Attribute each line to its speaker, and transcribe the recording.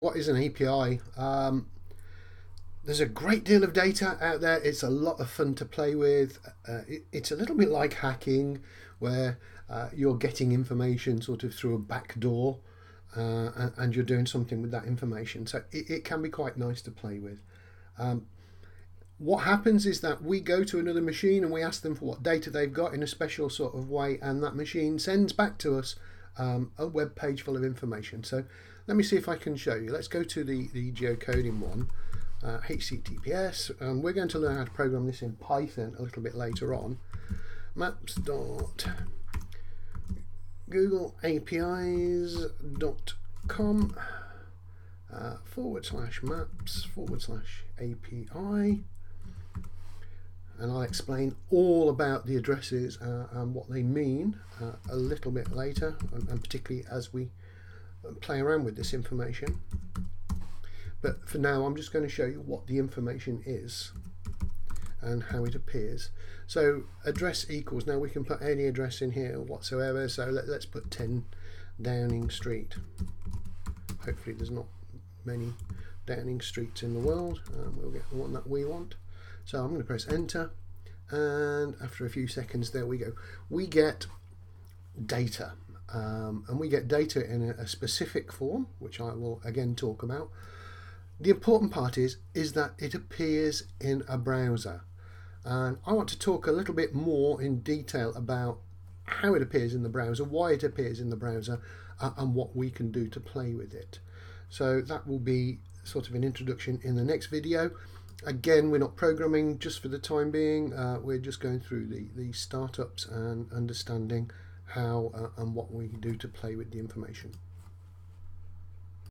Speaker 1: What is an API? There's a great deal of data out there. It's a lot of fun to play with. It's a little bit like hacking, where you're getting information sort of through a back door, and you're doing something with that information. So it can be quite nice to play with. What happens is that we go to another machine and we ask them for what data they've got in a special sort of way, and that machine sends back to us a web page full of information. So let me see if I can show you. Let's go to the geocoding one, HTTPS, and we're going to learn how to program this in Python a little bit later on. maps.googleapis.com /maps/API, and I'll explain all about the addresses and what they mean a little bit later, and particularly as we play around with this information. But for now, I'm just going to show you what the information is and how it appears. So address equals, now we can put any address in here whatsoever, so let's put 10 Downing Street. Hopefully there's not many Downing Streets in the world. We'll get the one that we want. So I'm going to press enter, and after a few seconds, there we go. We get data, and we get data in a specific form, which I will again talk about. The important part is that it appears in a browser, and I want to talk a little bit more in detail about how it appears in the browser, why it appears in the browser, and what we can do to play with it. So that will be sort of an introduction in the next video. Again, we're not programming just for the time being. We're just going through the startups and understanding how and what we do to play with the information.